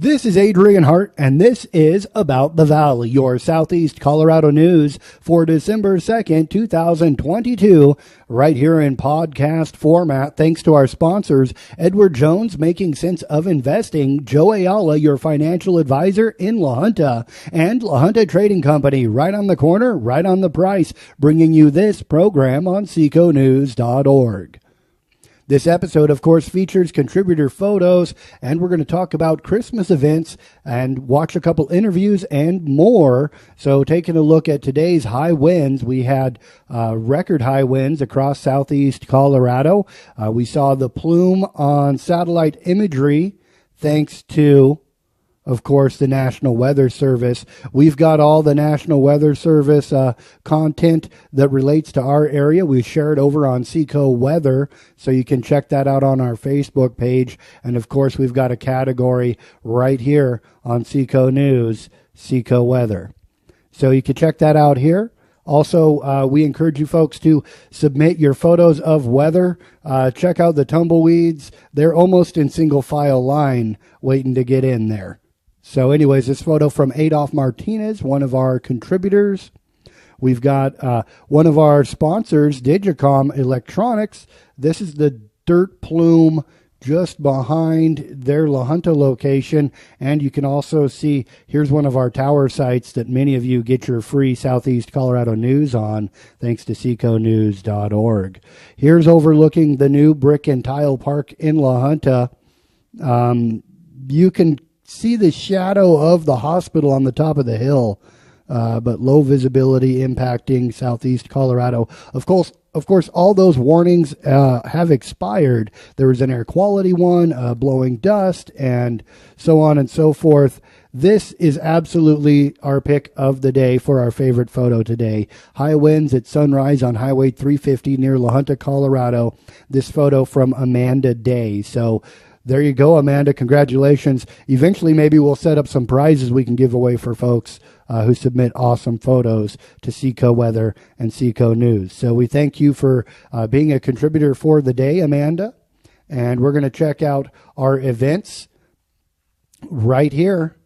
This is Adrian Hart, and this is About the Valley, your Southeast Colorado news for December 2nd, 2022, right here in podcast format. Thanks to our sponsors, Edward Jones, Making Sense of Investing, Joe Ayala, your financial advisor in La Junta, and La Junta Trading Company, right on the corner, right on the price, bringing you this program on seconews.org. This episode, of course, features contributor photos, and we're going to talk about Christmas events and watch a couple interviews and more. So taking a look at today's high winds, we had record high winds across southeast Colorado. We saw the plume on satellite imagery thanks to, of course, the National Weather Service. We've got all the National Weather Service content that relates to our area. We share it over on Seco Weather, so you can check that out on our Facebook page. And, of course, we've got a category right here on Seco News, Seco Weather. So you can check that out here. Also, we encourage you folks to submit your photos of weather. Check out the tumbleweeds. They're almost in single file line waiting to get in there. So anyways, this photo from Adolph Martinez, one of our contributors. We've got one of our sponsors, Digicom Electronics. This is the dirt plume just behind their La Junta location. And you can also see, here's one of our tower sites that many of you get your free Southeast Colorado news on, thanks to seconews.org. Here's overlooking the new brick and tile park in La Junta. You can see the shadow of the hospital on the top of the hill, but low visibility impacting southeast Colorado. Of course, all those warnings have expired. There was an air quality one, blowing dust, and so on and so forth. This is absolutely our pick of the day for our favorite photo today. High winds at sunrise on Highway 350 near La Junta, Colorado. This photo from Amanda Day. So there you go, Amanda. Congratulations. Eventually, maybe we'll set up some prizes we can give away for folks who submit awesome photos to Seco Weather and Seco News. So we thank you for being a contributor for the day, Amanda. And we're going to check out our events right here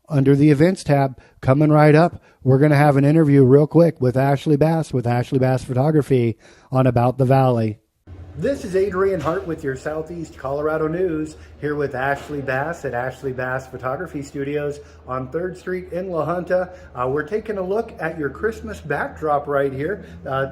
under the events tab. Coming right up, we're going to have an interview real quick with Ashley Bass Photography on About the Valley. This is Adrian Hart with your Southeast Colorado news, here with Ashley Bass at Ashley Bass Photography Studios on 3rd Street in La Junta. We're taking a look at your Christmas backdrop right here.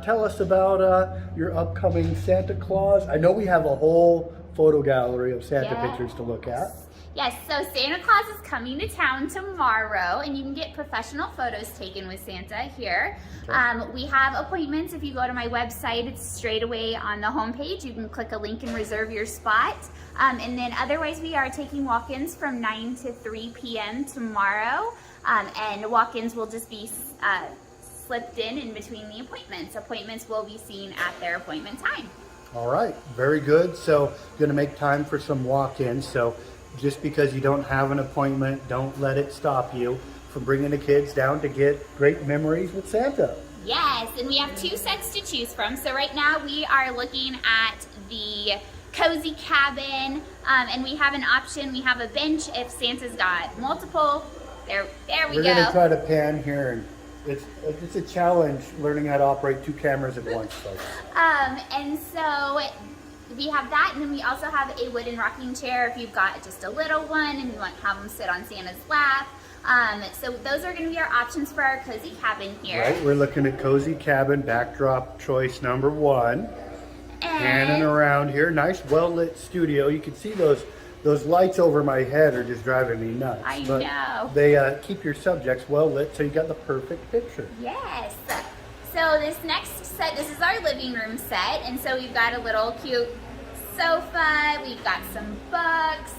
Tell us about your upcoming Santa Claus. I know we have a whole photo gallery of Santa pictures to look at. Yes, so Santa Claus is coming to town tomorrow, and you can get professional photos taken with Santa here. Okay. We have appointments. If you go to my website, it's straight away on the homepage. You can click a link and reserve your spot. And then otherwise, we are taking walk-ins from 9 to 3 p.m. tomorrow. And walk-ins will just be slipped in between the appointments. Appointments will be seen at their appointment time. All right, very good. So going to make time for some walk-ins. So just because you don't have an appointment, don't let it stop you from bringing the kids down to get great memories with Santa. Yes, and we have 2 sets to choose from. So right now we are looking at the cozy cabin, and we have an option. We have a bench if Santa's got multiple. There we go. We're going to try to pan here, and it's a challenge learning how to operate 2 cameras at once, folks. And so we have that, and then we also have a wooden rocking chair if you've got just a little one and you want to have them sit on Santa's lap. So those are going to be our options for our cozy cabin here. Right, we're looking at cozy cabin backdrop choice number 1. Panning around here, nice well-lit studio. You can see those lights over my head are just driving me nuts. I know. They keep your subjects well-lit, so you got the perfect picture. Yes. So this next set, this is our living room set, and so we've got a little cute sofa, we've got some books,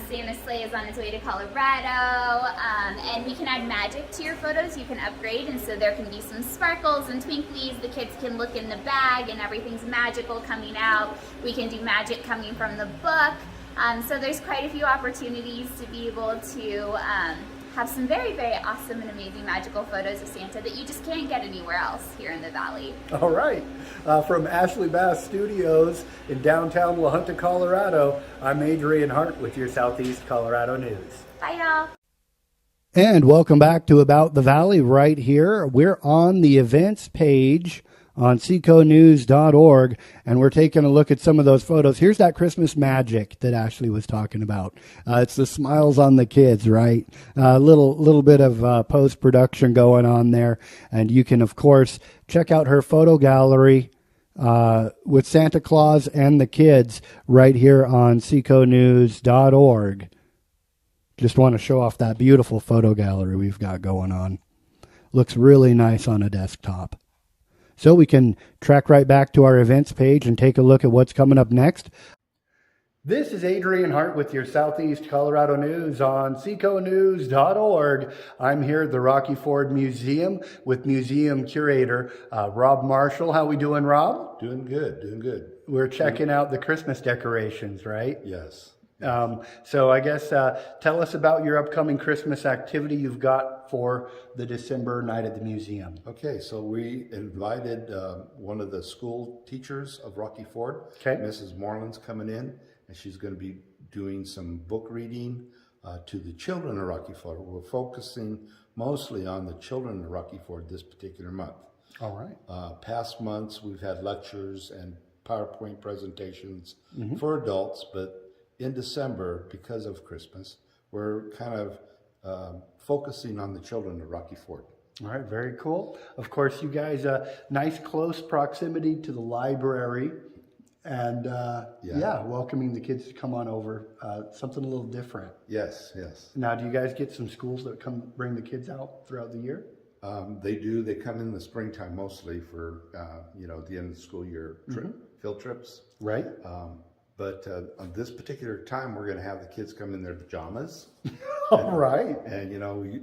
Santa's sleigh is on its way to Colorado, and we can add magic to your photos. You can upgrade, and so there can be some sparkles and twinklies. The kids can look in the bag and everything's magical coming out. We can do magic coming from the book. So there's quite a few opportunities to be able to have some very, very awesome and amazing magical photos of Santa that you just can't get anywhere else here in the Valley. All right. From Ashley Bass Studios in downtown La Junta, Colorado, I'm Adrian Hart with your Southeast Colorado News. Bye, y'all. And welcome back to About the Valley right here. We're on the events page on seconews.org, and we're taking a look at some of those photos. Here's that Christmas magic that Ashley was talking about. It's the smiles on the kids, right? A little bit of post-production going on there, and you can, of course, check out her photo gallery with Santa Claus and the kids right here on seconews.org. Just want to show off that beautiful photo gallery we've got going on. Looks really nice on a desktop. So we can track right back to our events page and take a look at what's coming up next. This is Adrian Hart with your Southeast Colorado News on seconews.org. I'm here at the Rocky Ford Museum with museum curator Rob Marshall. How we doing, Rob? Doing good, doing good. We're checking out the Christmas decorations, right? Yes. So I guess tell us about your upcoming Christmas activity you've got for the December night at the museum. Okay, so we invited one of the school teachers of Rocky Ford. Okay. Mrs. Moreland's coming in, and she's going to be doing some book reading to the children of Rocky Ford. We're focusing mostly on the children of Rocky Ford this particular month. All right. Past months, we've had lectures and PowerPoint presentations for adults, but in December, because of Christmas, we're kind of focusing on the children of Rocky Ford. All right, very cool. Of course, you guys, nice close proximity to the library, and welcoming the kids to come on over. Something a little different. Yes, yes. Now, do you guys get some schools that come bring the kids out throughout the year? They do. They come in the springtime mostly for the end of the school year field trips. Right. But on this particular time, we're going to have the kids come in their pajamas. All right. And,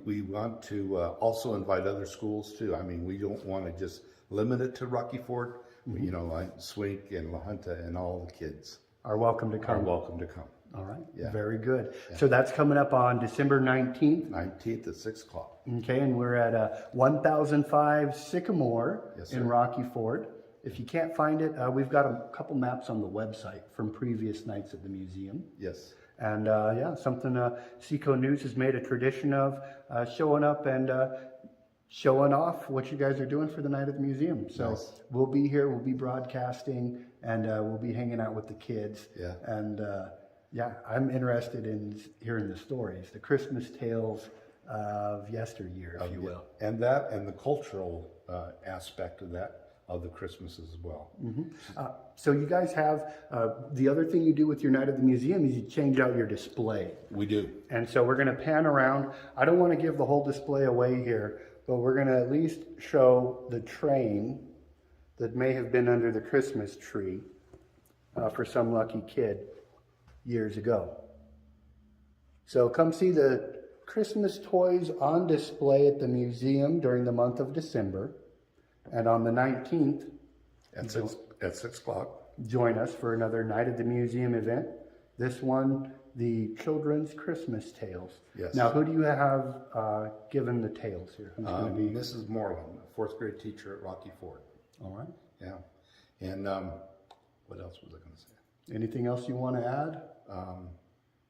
we want to also invite other schools, too. I mean, we don't want to just limit it to Rocky Ford. Like Swink and La Junta and all the kids Are welcome to come. are welcome to come. All right. Yeah. Very good. Yeah. So that's coming up on December 19th. 19th at 6 o'clock. Okay, and we're at 1005 Sycamore in Rocky Ford. If you can't find it, we've got a couple maps on the website from previous nights at the museum. Yes. And something Seco News has made a tradition of showing up and showing off what you guys are doing for the night at the museum. So nice. We'll be here, we'll be broadcasting, and we'll be hanging out with the kids. Yeah. And I'm interested in hearing the stories, the Christmas tales of yesteryear, if you will. And that and the cultural aspect of that. Of the Christmases as well. So you guys have, the other thing you do with your night at the museum is you change out your display. We do. And so we're going to pan around. I don't want to give the whole display away here, but we're going to at least show the train that may have been under the Christmas tree for some lucky kid years ago. So come see the Christmas toys on display at the museum during the month of December. And on the 19th, at 6 o'clock, join us for another Night at the Museum event. This one, the Children's Christmas Tales. Yes. Now, who do you have given the tales here? Who's going to be Mrs. Moreland, a fourth grade teacher at Rocky Ford. All right. Yeah. And what else was I going to say? Anything else you want to add?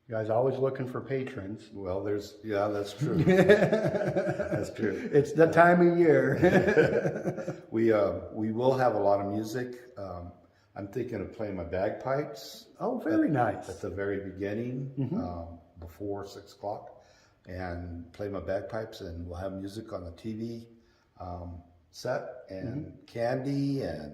You guys always looking for patrons. Well, that's true. That's true. It's the time of year. We will have a lot of music. I'm thinking of playing my bagpipes. Oh, very nice. At the very beginning, before 6 o'clock, and play my bagpipes, and we'll have music on the TV set, and candy, and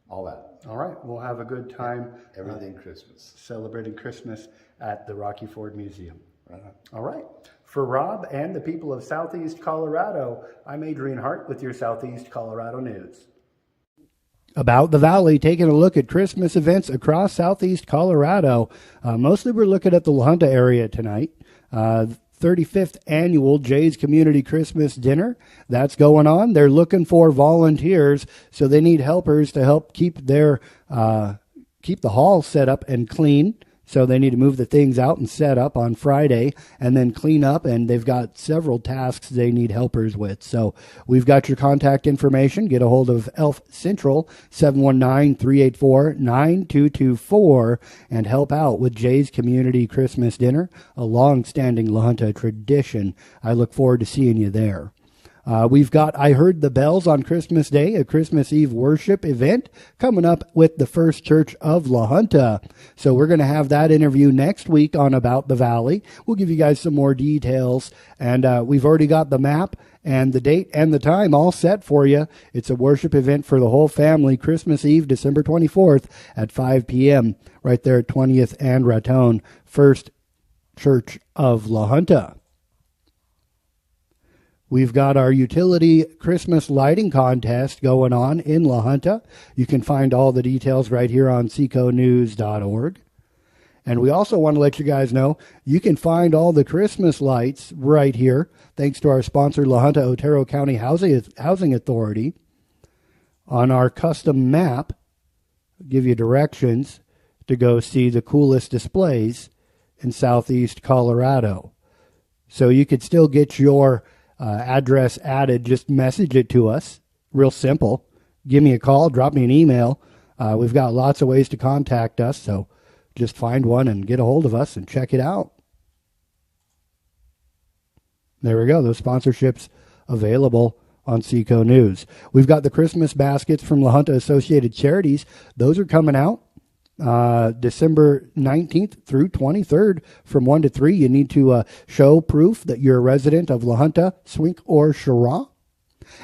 all that. All right, we'll have a good time. Everything Christmas. Celebrating Christmas at the Rocky Ford Museum. Right on. All right. For Rob and the people of Southeast Colorado, I'm Adrian Hart with your Southeast Colorado News. About the Valley, taking a look at Christmas events across Southeast Colorado. Mostly we're looking at the La Junta area tonight. 35th annual Jay's Community Christmas Dinner. That's going on. They're looking for volunteers, so they need helpers to help keep their keep the hall set up and clean. So they need to move the things out and set up on Friday and then clean up, and they've got several tasks they need helpers with. So we've got your contact information. Get a hold of Elf Central, 719-384-9224, and help out with Jay's Community Christmas Dinner, a long-standing La Junta tradition. I look forward to seeing you there. We've got I Heard the Bells on Christmas Day, a Christmas Eve worship event coming up with the First Church of La Junta. So we're going to have that interview next week on About the Valley. We'll give you guys some more details, and we've already got the map and the date and the time all set for you. It's a worship event for the whole family, Christmas Eve, December 24th at 5 p.m. right there at 20th and Raton, First Church of La Junta. We've got our utility Christmas lighting contest going on in La Junta. You can find all the details right here on seconews.org. And we also want to let you guys know you can find all the Christmas lights right here, thanks to our sponsor, La Junta Otero County Housing Authority, on our custom map. Give you directions to go see the coolest displays in southeast Colorado. So you could still get your address added. Just message it to us. Real simple. Give me a call, drop me an email. We've got lots of ways to contact us, so just find one and get a hold of us and check it out. There we go. Those sponsorships available on Seco News. We've got the Christmas baskets from La Junta Associated Charities. Those are coming out December 19th through 23rd from 1 to 3. You need to show proof that you're a resident of La Junta, Swink, or Cheraw.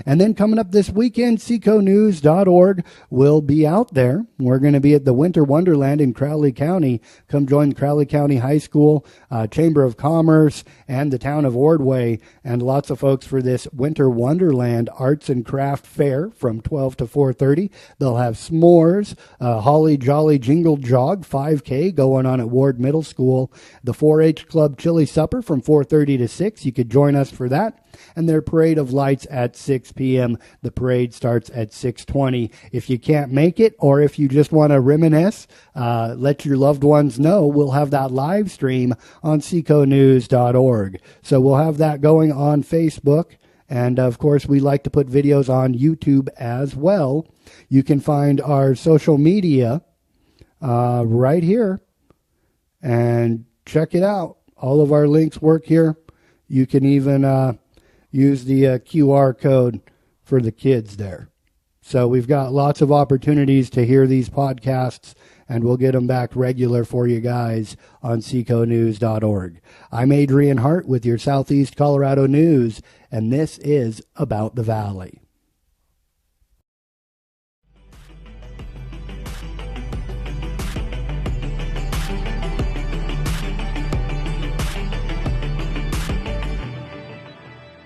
And then coming up this weekend, seconews.org will be out there. We're going to be at the Winter Wonderland in Crowley County. Come join Crowley County High School, Chamber of Commerce, and the town of Ordway, and lots of folks for this Winter Wonderland Arts and Craft Fair from 12 to 4:30. They'll have s'mores, Holly Jolly Jingle Jog 5K going on at Ward Middle School, the 4-H Club Chili Supper from 4:30 to 6. You could join us for that. And their parade of lights at 6 p.m. The parade starts at 6:20. If you can't make it, or if you just want to reminisce, let your loved ones know. We'll have that live stream on seconews.org. So we'll have that going on Facebook. And, of course, we like to put videos on YouTube as well. You can find our social media right here and check it out. All of our links work here. You can even use the QR code for the kids there. So we've got lots of opportunities to hear these podcasts, and we'll get them back regular for you guys on seconews.org. I'm Adrian Hart with your Southeast Colorado News, and this is About the Valley.